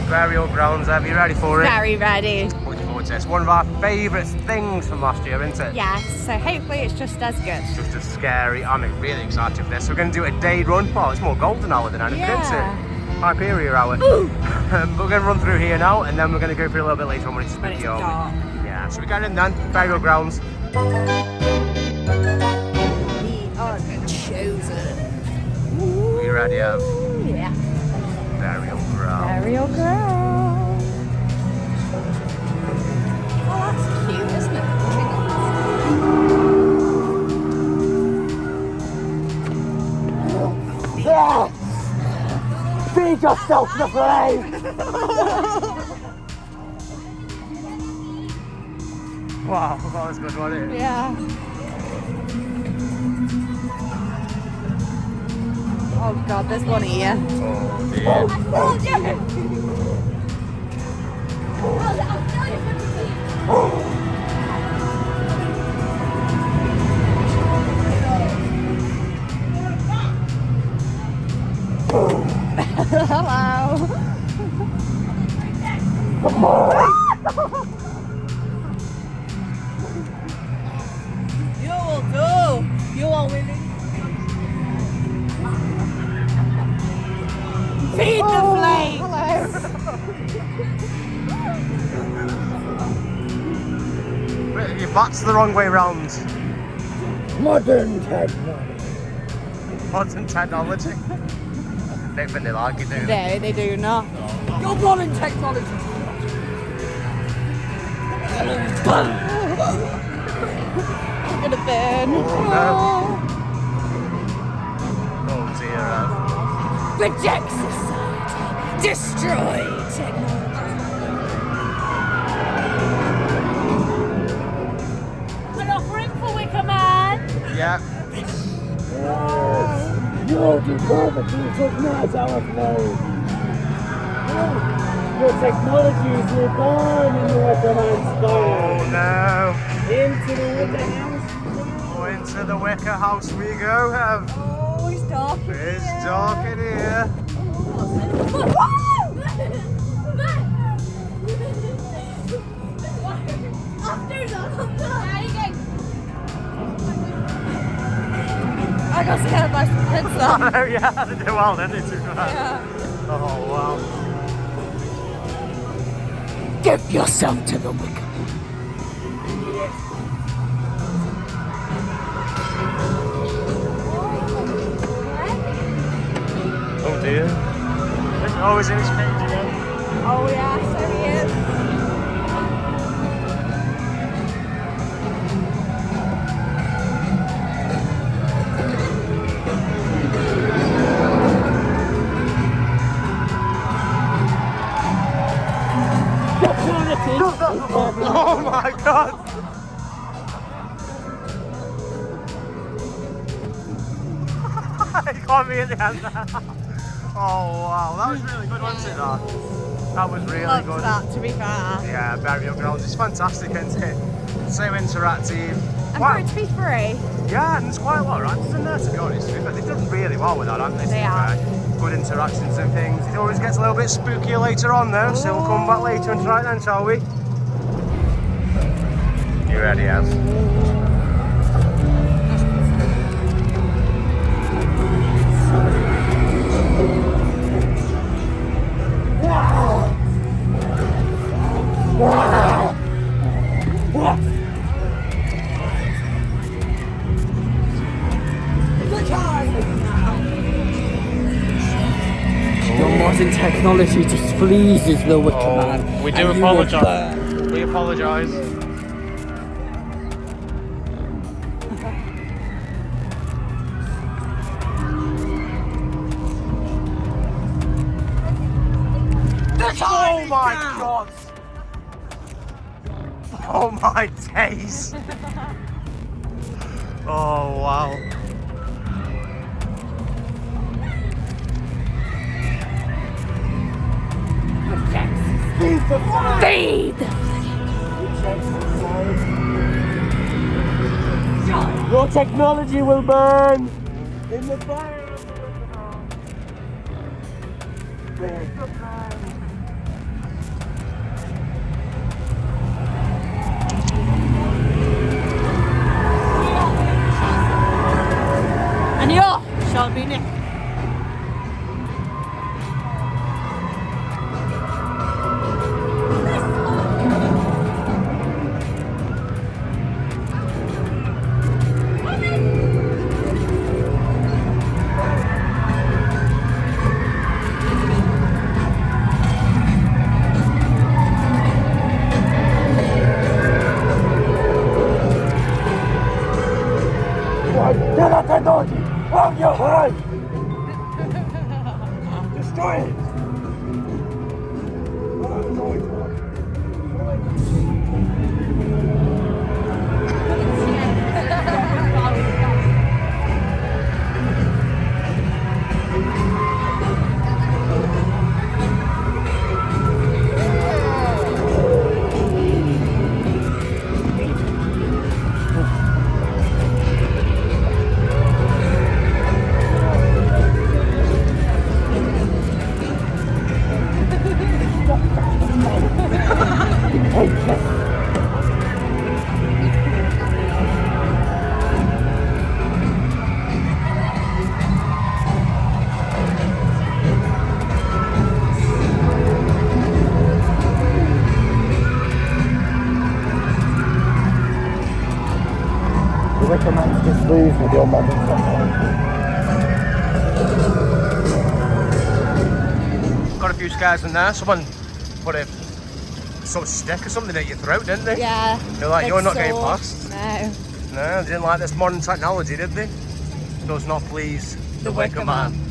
Burial grounds, are you ready for it? Very ready. Looking forward to it. It's one of our favourite things from last year, isn't it? Yes, so hopefully it's just as good. It's just as scary. I'm really excited for this. We're going to do a day run. Well, it's more golden hour than anything, isn't it? Hyperia hour. But we're going to run through here now, and then we're going to go through a little bit later on when it's spooky over. Yeah, so we got in then. Burial grounds. We are chosen. Are you ready, Ev? Yeah. Burial ground. Burial ground. Oh, that's cute, isn't it? Yeah. Feed yourself the flame! Wow, that was good, wasn't it? Yeah. Oh god, there's one here. Oh dear. Hello. You will do. You are winning. Feed the flame. Wait, your bat's the wrong way round. Modern technology. Modern technology. I don't think they like it, do they? No, they do not. Your modern technology. I'm gonna burn. Oh no. Oh dear. Reject society. Destroy technology. An offering for Wickerman. Yeah. You deserve it to recognize our flame. Your technologies will burn in the Wickerman's fire. Oh no. Into the Wicker House. Oh, into the Wicker House we go, Ev. Oh, it's dark in here. It's dark in here. I got scared by some kids though. Oh yeah, they did well, didn't they? Yeah. Oh wow. Give yourself to the Wicker. Oh dear. He's always in his cage again. Oh yeah, so he is. Oh my god! He caught me in the end. Oh wow, that was really good, wasn't it? That was really Loved good. that, to be fair. Yeah, Burial Grounds is fantastic, isn't it? So interactive. And Wow. for it to be free. Yeah, and there's quite a lot of actors in there, to be honest. They've done really well with that, haven't they? They are. Good interactions and things. It always gets a little bit spookier later on though, so we'll come back later and try it then, shall we? You ready, Ev? Your modern technology displeases the Wickerman. We do apologise. We apologise. Oh my god! Oh my days! Oh wow! Feed! Your technology will burn in the fire of the Wickerman. Feed the flame. Destroy! Destroy it! The Wickerman's just lose with your modern technology. Got a few scares in there. Someone put some stick or something at your throat, didn't they? Yeah. They're like, big you're not getting sword. past. No. No, they didn't like this modern technology, did they? Does not please the Wickerman.